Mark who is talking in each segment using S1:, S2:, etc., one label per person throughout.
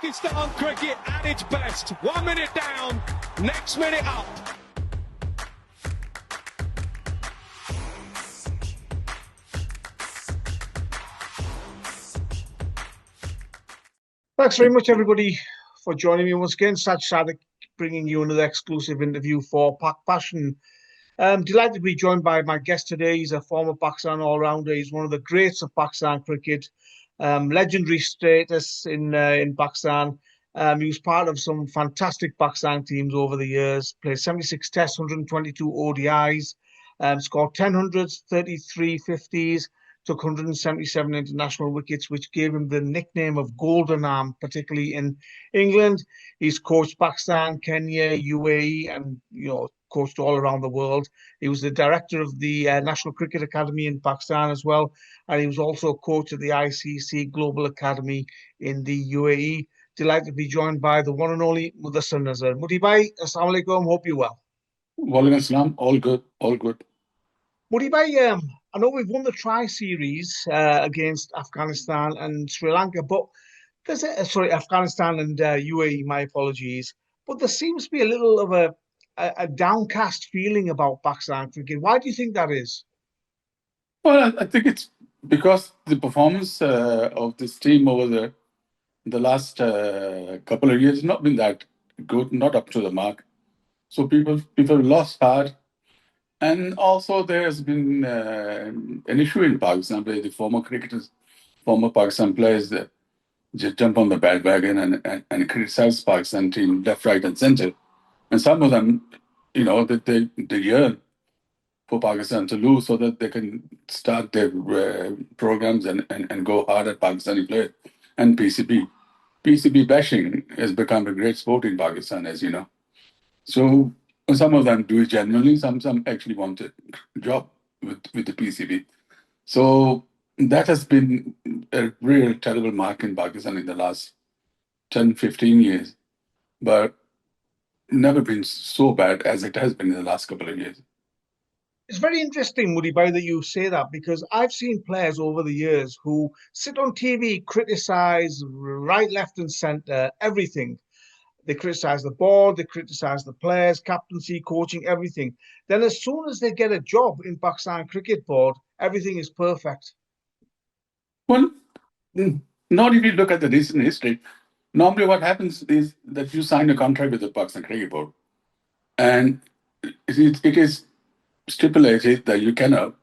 S1: Pakistan cricket at its best. 1 minute down, next minute up.
S2: Thanks very much, everybody, for joining me once again. Saj Sadek bringing you another exclusive interview for PakPassion. Delighted to be joined by my guest today. He's a former Pakistan all-rounder. He's one of the greats of Pakistan cricket. Legendary status in Pakistan. He was part of some fantastic Pakistan teams over the years. Played 76 Tests, 122 ODIs. Scored 10 hundreds, 33 50s. Took 177 international wickets, which gave him the nickname of Golden Arm, particularly in England. He's coached Pakistan, Kenya, UAE, and coached all around the world. He was the director of the National Cricket Academy in Pakistan as well, and he was also coach of the ICC Global Academy in the UAE. Delighted to be joined by the one and only Mudassar Nazar. Mudi bhai, assalamu alaikum. Hope you're well.
S3: Walaikum Assalam. All good, all good.
S2: Mudi bhai, I know we've won the tri-series against Afghanistan and Sri Lanka, but Afghanistan and UAE, my apologies. But there seems to be a little of a downcast feeling about Pakistan cricket. Why do you think that is?
S3: Well, I think it's because the performance of this team over the last couple of years has not been that good, not up to the mark. So people lost heart. And also there has been an issue in Pakistan where the former cricketers, former Pakistan players that just jump on the bandwagon and criticize Pakistan team left, right, and center. And some of them, that they yearn for Pakistan to lose so that they can start their programs and go hard at Pakistani players and PCB. PCB bashing has become a great sport in Pakistan, as you know. So some of them do it genuinely, some actually want a job with the PCB. So that has been a real terrible mark in Pakistan in the last 10, 15 years, but never been so bad as it has been in the last couple of years.
S2: It's very interesting, Mudi bhai, that you say that, because I've seen players over the years who sit on TV, criticize right, left, and center, everything. They criticize the board, they criticize the players, captaincy, coaching, everything. Then as soon as they get a job in Pakistan Cricket Board, everything is perfect.
S3: Well, not if you look at the recent history. Normally what happens is that you sign a contract with the Pakistan Cricket Board, and it is stipulated that you cannot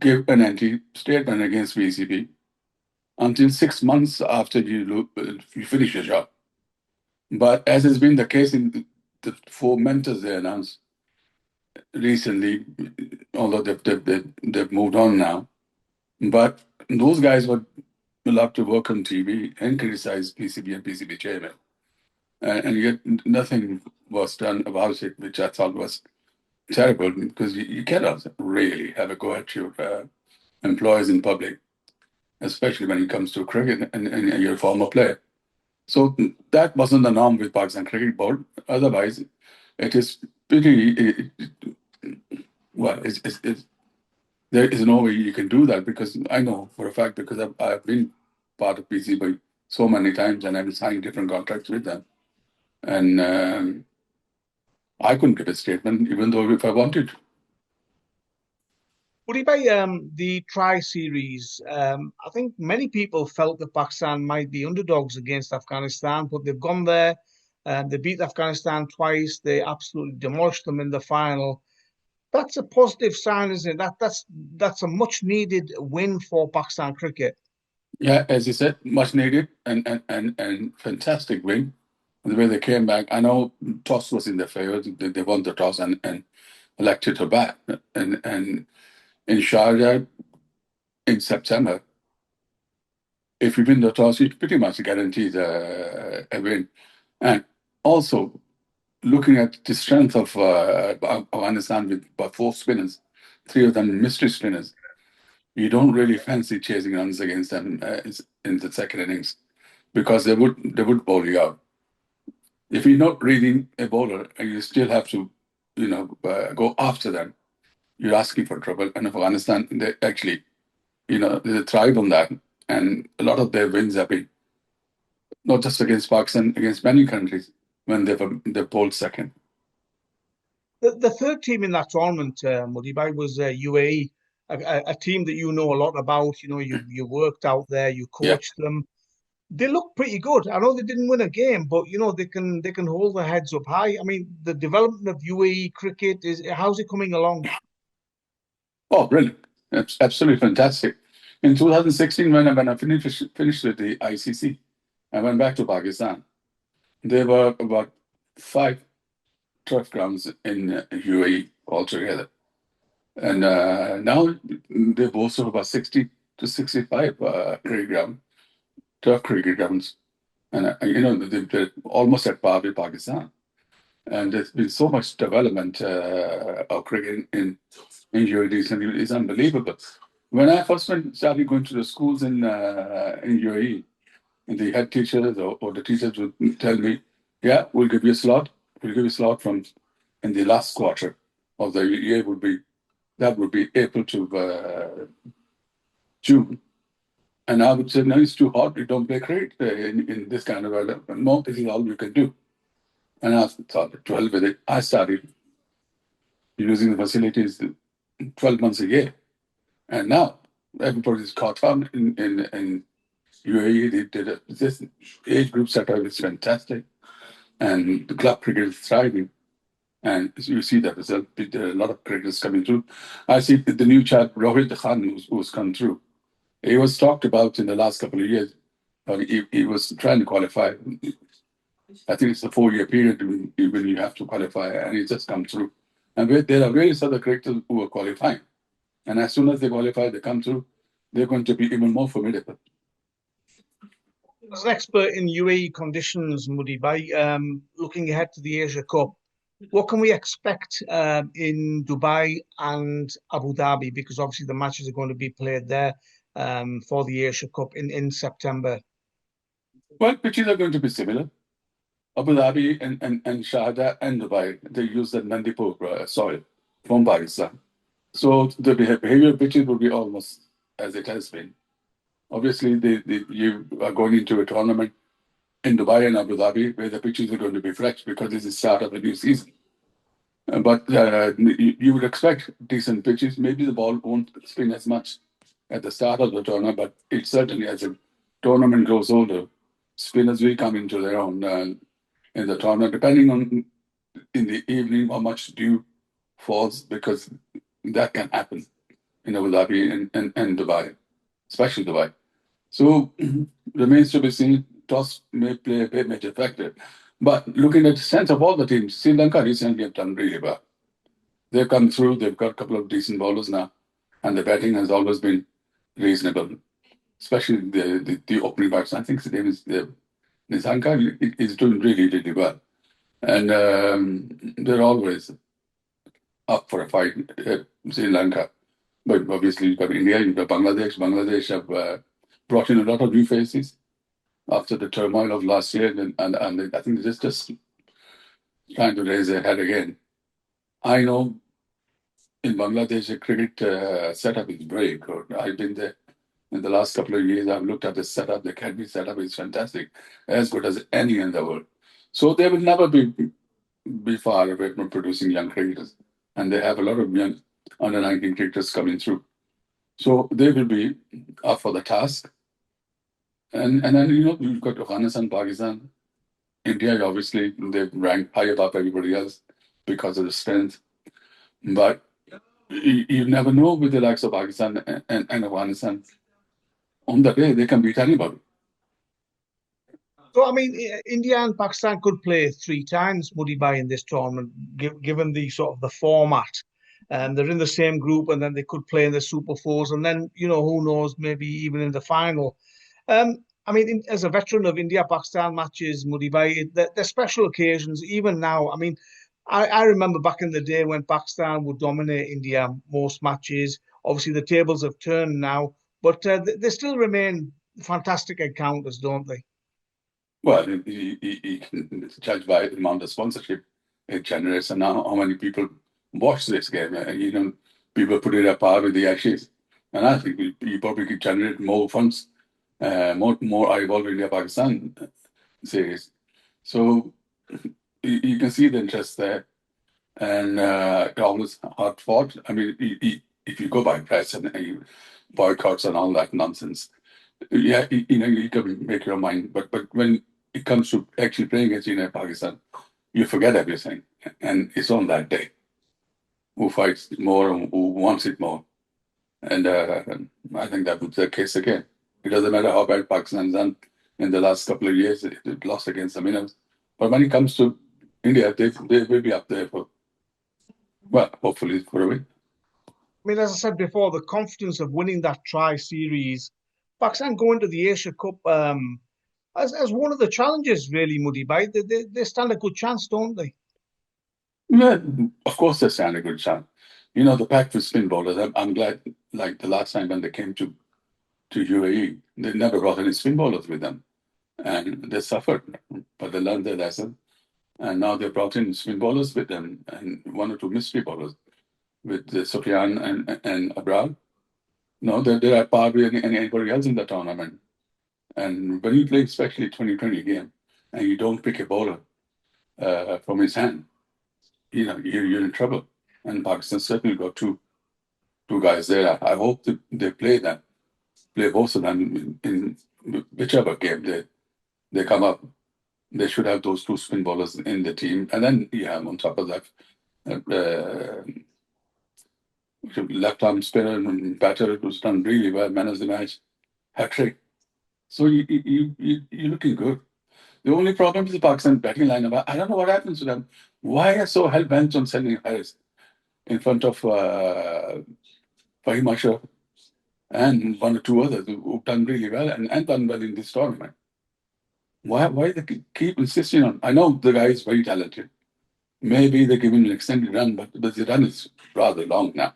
S3: give an anti-statement against VCP until 6 months after you finish your job. But as has been the case in the 4 mentors they announced recently, although they've moved on now, but those guys would love to work on TV and criticize PCB and PCB chairman. And yet nothing was done about it, which I thought was terrible, because you cannot really have a go at your employees in public, especially when it comes to cricket and you're a former player. So that wasn't the norm with Pakistan Cricket Board. Otherwise, it is pretty, there is no way you can do that, because I know for a fact, because I've been part of PCB so many times and I've signed different contracts with them. And I couldn't give a statement, even though if I wanted to.
S2: Would the tri-series, I think many people felt that Pakistan might be underdogs against Afghanistan, but they've gone there, they beat Afghanistan twice, they absolutely demolished them in the final. That's a positive sign, isn't it? That's a much needed win for Pakistan cricket.
S3: Yeah, as you said, much needed and fantastic win. The way they came back, I know toss was in their favor. They won the toss and elected to bat. And in Sharjah in September, if you win the toss, you pretty much guaranteed a win. And also, looking at the strength of Afghanistan with about 4 spinners, 3 of them mystery spinners, you don't really fancy chasing runs against them in the second innings, because they would bowl you out. If you're not reading a bowler and you still have to, go after them, you're asking for trouble. And Afghanistan, they actually, they thrive on that, and a lot of their wins have been not just against Pakistan, against many countries when they bowled second.
S2: The third team in that tournament, Mudibhai, was UAE, a team that you know a lot about. You know, you worked out there, you
S3: Yeah.
S2: coached them. They look pretty good. I know they didn't win a game, but you know they can hold their heads up high. I mean, the development of UAE cricket how's it coming along?
S3: Oh, brilliant. It's absolutely fantastic. In 2016, when I finished with the ICC, I went back to Pakistan. There were about 5 turf grounds in UAE altogether. And now they boast of about 60 to 65 turf cricket grounds. And, they're almost at par with Pakistan. And there's been so much development of cricket in UAE recently. It's unbelievable. When I first started going to the schools in UAE, the head teachers or the teachers would tell me, yeah, we'll give you a slot. We'll give you a slot from in the last quarter of the year would be April to June. And I would say, no, it's too hot. We don't play cricket in this kind of weather. No, this is all we can do. And I thought, 12 with it. I started using the facilities 12 months a year. And now everybody's caught on in UAE. They did this age group setup is fantastic. And the club cricket is thriving. And you see that result. There are a lot of cricketers coming through. I see the new chap, Rohit Khan, who's come through. He was talked about in the last couple of years. He was trying to qualify. I think it's a 4-year period when you have to qualify, and he just come through. And there are various other cricketers who are qualifying. And as soon as they qualify, they come through, they're going to be even more formidable.
S2: As an expert in UAE conditions, Mudibhai, looking ahead to the Asia Cup, what can we expect in Dubai and Abu Dhabi? Because obviously the matches are going to be played there for the Asia Cup in September.
S3: Well, pitches are going to be similar. Abu Dhabi and Sharjah and Dubai, they use the Nandipur soil from Pakistan. So the behavior pitches will be almost as it has been. Obviously, you are going into a tournament in Dubai and Abu Dhabi where the pitches are going to be fresh because it's the start of a new season. But you would expect decent pitches. Maybe the ball won't spin as much at the start of the tournament, but it certainly, as the tournament grows older, spinners will come into their own in the tournament, depending on in the evening how much dew falls, because that can happen in Abu Dhabi and Dubai, especially Dubai. So remains to be seen. Toss may play a major factor. But looking at the strength of all the teams, Sri Lanka recently have done really well. They've come through, they've got a couple of decent bowlers now, and the batting has always been reasonable, especially the opening batsman. I think his name is Nisanka is doing really, really well. And they're always up for a fight, Sri Lanka. But obviously, you've got India, you've got Bangladesh. Bangladesh have brought in a lot of new faces after the turmoil of last year, and I think they're just trying to raise their head again. I know in Bangladesh, the cricket setup is very good. I've been there in the last couple of years. I've looked at the setup. The academy setup is fantastic, as good as any in the world. So they will never be far away from producing young cricketers, and they have a lot of young under 19 cricketers coming through. So they will be up for the task. And then you've got Afghanistan, Pakistan, India. Obviously, they rank high above everybody else because of the strength. But you never know with the likes of Pakistan and Afghanistan. On the day, they can beat anybody.
S2: So, I mean, India and Pakistan could play 3 times Mudibhai in this tournament, given the sort of the format. They're in the same group, and then they could play in the Super Fours, and then who knows, maybe even in the final. I mean, as a veteran of India-Pakistan matches, Mudibhai, they're special occasions. Even now, I mean, I remember back in the day when Pakistan would dominate India most matches. Obviously, the tables have turned now, but they still remain fantastic encounters, don't they?
S3: Well, you can judge by the amount of sponsorship it generates and how many people watch this game. And people put it at par with the Ashes. And I think you probably could generate more funds, more eyeball in India, Pakistan series. So you can see the interest there, and always hard fought. I mean, if you go by press and boycotts and all that nonsense, yeah, you can make your mind. But when it comes to actually playing against Pakistan, you forget everything, and it's on that day who fights more and who wants it more. And I think that was the case again. It doesn't matter how bad Pakistan's done in the last couple of years, it lost against the winners. But when it comes to India, they will be up there for, well, hopefully for a win.
S2: I mean, as I said before, the confidence of winning that tri-series, Pakistan going to the Asia Cup as one of the challenges, really, Muddy. They stand a good chance, don't they?
S3: Yeah, of course, they stand a good chance. The pack for spin bowlers, I'm glad, like the last time when they came to UAE, they never brought any spin bowlers with them. And they suffered, but they learned their lesson. And now they brought in spin bowlers with them and one or two mystery bowlers with Sufyan and Abrar. No, they're at par with anybody else in the tournament. And when you play, especially 2020 game, and you don't pick a bowler from his hand, you're in trouble. And Pakistan certainly got two guys there. I hope they play both of them in whichever game they come up. They should have those two spin bowlers in the team. And then, on top of that, left arm spinner and batter who's done really well, man of the match, hat trick. So you're looking good. The only problem is the Pakistan batting lineup. I don't know what happens to them. Why are so hell bent on sending Harris in front of Fahim Ashraf and one or two others who've done really well and done well in this tournament? Why they keep insisting on? I know the guy is very talented. Maybe they give him an extended run, but the run is rather long now.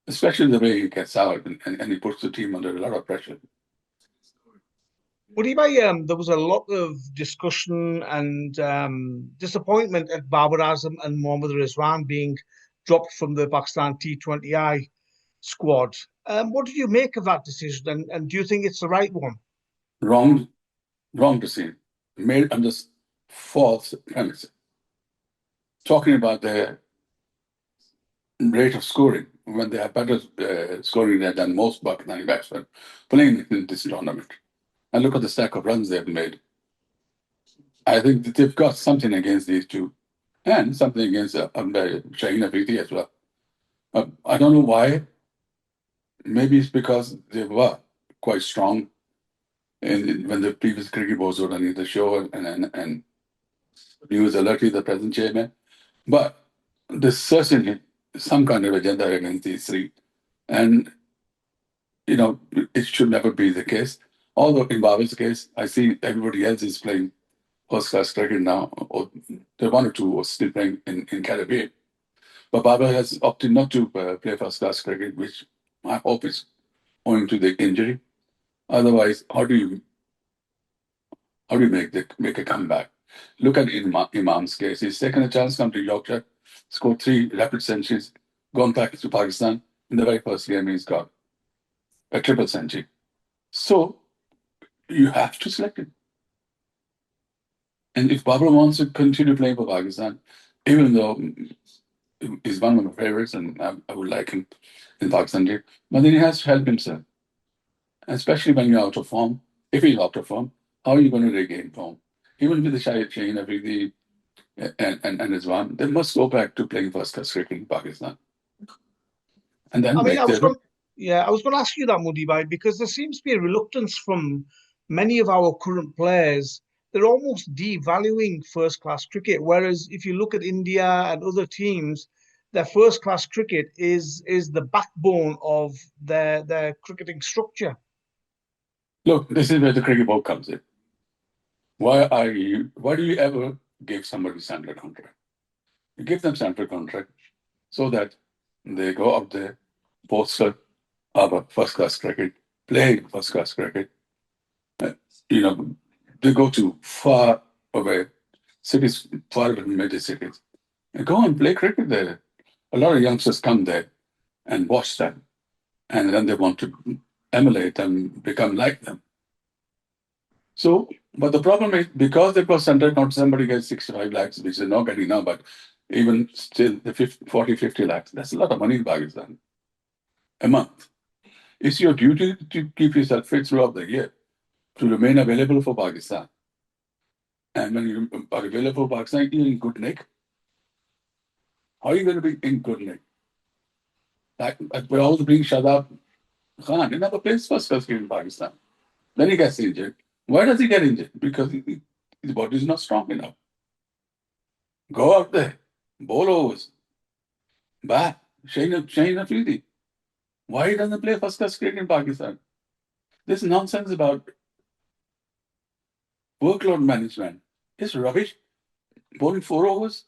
S3: Especially the way he gets out and he puts the team under a lot of pressure.
S2: There was a lot of discussion and disappointment at Babar Azam and Mohammad Rizwan being dropped from the Pakistan T20I squad. What did you make of that decision, and do you think it's the right one?
S3: Wrong decision. Made under false premise. Talking about their rate of scoring when they have better scoring than most Pakistani batsmen playing in this tournament. And look at the stack of runs they've made. I think that they've got something against these two, and something against Shaheen Afridi as well. I don't know why. Maybe it's because they were quite strong when the previous cricket boards were running the show, and he was alerting the present chairman. But there's certainly some kind of agenda against these three. And, it should never be the case. Although in Babar's case, I see everybody else is playing first-class cricket now, or there are one or two who are still playing in Caribbean. But Babar has opted not to play first-class cricket, which I hope is owing to the injury. Otherwise, how do you make a comeback? Look at Imam's case. He's taken a chance, come to Yorkshire, scored 3 rapid centuries, gone back to Pakistan. In the very first game, he's got a triple century. So you have to select him. And if Babar wants to continue playing for Pakistan, even though he's one of my favorites and I would like him in Pakistan team, but then he has to help himself. Especially when you're out of form. If he's out of form, how are you going to regain form? Even with the Shaheen Afridi and his one, they must go back to playing first-class cricket in Pakistan. And then
S2: I was going to ask you that, Muddy, because there seems to be a reluctance from many of our current players. They're almost devaluing first-class cricket. Whereas if you look at India and other teams, their first-class cricket is the backbone of their cricketing structure.
S3: Look, this is where the cricket ball comes in. Why do you ever give somebody standard contract? You give them standard contract so that they go up there, bolster our first-class cricket, play first-class cricket. They go to far away cities, far away from major cities, and go and play cricket there. A lot of youngsters come there and watch them, and then they want to emulate them, become like them. So But the problem is because they cost 100, not somebody gets 65 lakhs, which they're not getting now, but even still the 40, 50 lakhs, that's a lot of money in Pakistan a month. It's your duty to keep yourself fit throughout the year, to remain available for Pakistan. And when you are available for Pakistan, you're in good nick. How are you going to be in good nick? Like, we're all being Shadab Khan, he never plays first class cricket in Pakistan. Then he gets injured. Why does he get injured? Because his body is not strong enough. Go out there, bowl overs, bat, Shane Afridi. Why he doesn't play first class cricket in Pakistan? This nonsense about workload management is rubbish. Bowling 4 overs,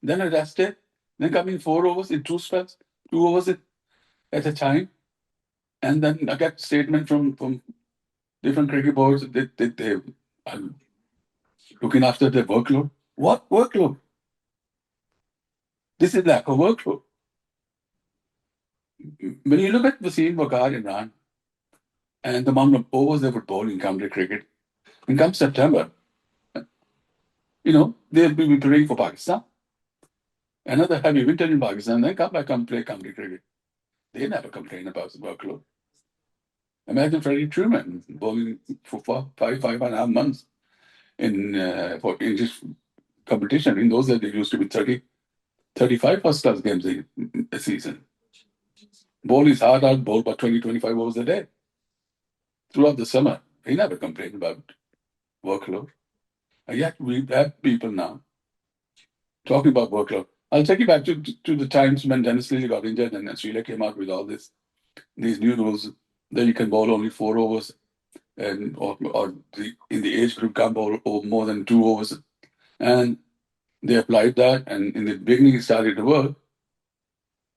S3: then a rest day, then coming 4 overs in 2 spells, 2 overs at a time. And then I get statement from different cricket boards that they are looking after their workload. What workload? This is lack of workload. When you look at Wasim Wakar in Iran and the amount of overs they would bowl in county cricket, and come September, they'll be playing for Pakistan. Another heavy winter in Pakistan, then come back and play county cricket. They never complain about the workload. Imagine Freddie Truman bowling for 5.5 months for English competition. In those days, there used to be 35 first-class games a season. Bowl is hard out, bowl about 20, 25 overs a day. Throughout the summer, he never complained about workload. And yet we have people now talking about workload. I'll take you back to the times when Dennis Lilly got injured and Australia came out with all these new rules that you can bowl only 4 overs and or in the age group can't bowl more than 2 overs. And they applied that, and in the beginning it started to work.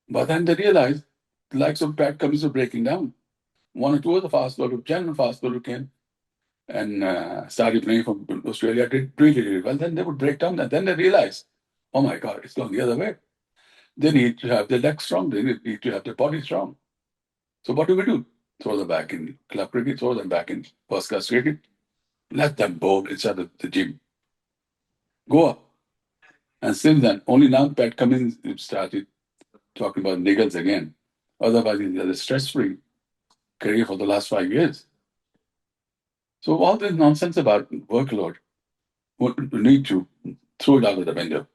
S3: But then they realized the likes of Pat Cummins were breaking down. 1 or 2 of the fast bowlers, genuine fast bowlers came and started playing for Australia, did really, really well. Then they would break down, and then they realized, oh my God, it's going the other way. They need to have their legs strong. They need to have their body strong. So what do? Throw them back in club cricket, throw them back in first class cricket. Let them bowl inside the gym. Go up. And since then, only now Pat Cummins started talking about niggles again. Otherwise, he had a stress-free career for the last 5 years. So all this nonsense about workload, we need to throw it out of the window.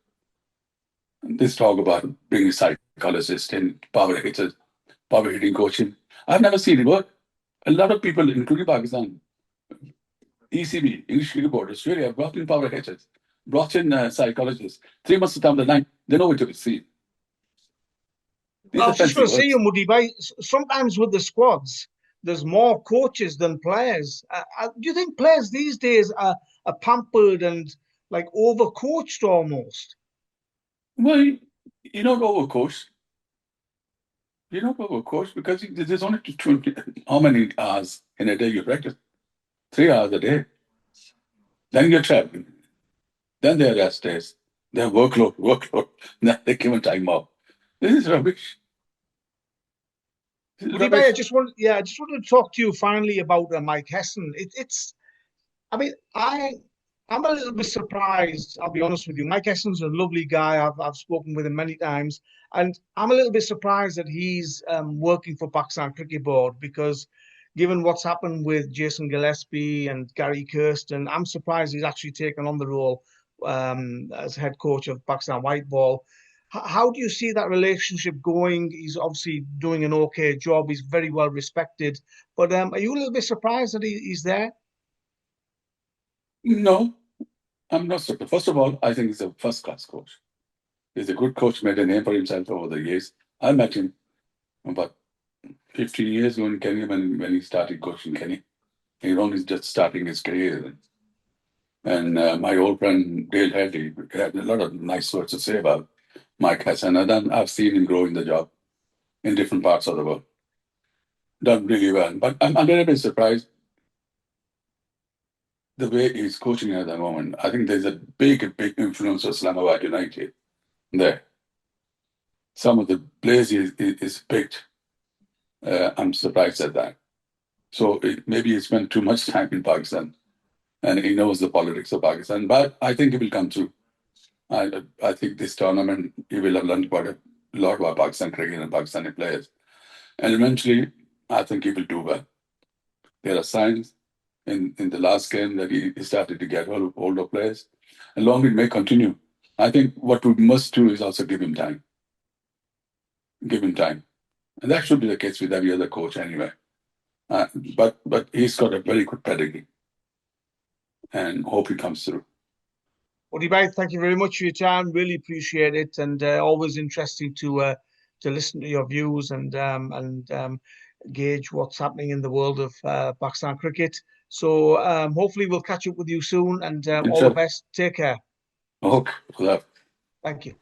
S3: This talk about bringing psychologists and power hitters, power hitting coaching. I've never seen it work. A lot of people, including Pakistan, ECB, English Cricket Board, Australia, have brought in power hitters, brought in psychologists. 3 months down the line, they know what to see.
S2: I was just going to say, Mudi, sometimes with the squads, there's more coaches than players. Do you think players these days are pampered and like overcoached almost?
S3: Well, you don't overcoach. You don't overcoach because there's only 20, how many hours in a day you practice? 3 hours a day. Then you're traveling. Then there are rest days. Then workload. Then they give a time off. This is rubbish.
S2: Mudi, I just wanted to talk to you finally about Mike Hesson. I'm a little bit surprised, I'll be honest with you. Mike Hesson's a lovely guy. I've spoken with him many times. And I'm a little bit surprised that he's working for Pakistan Cricket Board because given what's happened with Jason Gillespie and Gary Kirsten, I'm surprised he's actually taken on the role as head coach of Pakistan White Ball. How do you see that relationship going? He's obviously doing an okay job. He's very well respected. But are you a little bit surprised that he's there?
S3: No, I'm not surprised. First of all, I think he's a first-class coach. He's a good coach, made a name for himself over the years. I met him about 15 years ago in Kenya when he started coaching Kenya. He was only just starting his career. And my old friend Dale Hadley had a lot of nice words to say about Mike Hesson. And I've seen him grow in the job in different parts of the world. Done really well. But I'm a little bit surprised the way he's coaching at the moment. I think there's a big influence of Islamabad United there. Some of the players is picked. I'm surprised at that. So maybe he spent too much time in Pakistan and he knows the politics of Pakistan. But I think he will come through. I think this tournament, he will have learned quite a lot about Pakistan cricket and Pakistani players. And eventually, I think he will do well. There are signs in the last game that he started to get hold of players. And long it may continue. I think what we must do is also give him time. Give him time. And that should be the case with every other coach anyway. But he's got a very good pedigree. And hope he comes through.
S2: Well, Dubai, thank you very much for your time. Really appreciate it, and always interesting to listen to your views and gauge what's happening in the world of Pakistan cricket. So hopefully we'll catch up with you soon, and all the best. Take care.
S3: Okay.
S2: Thank you.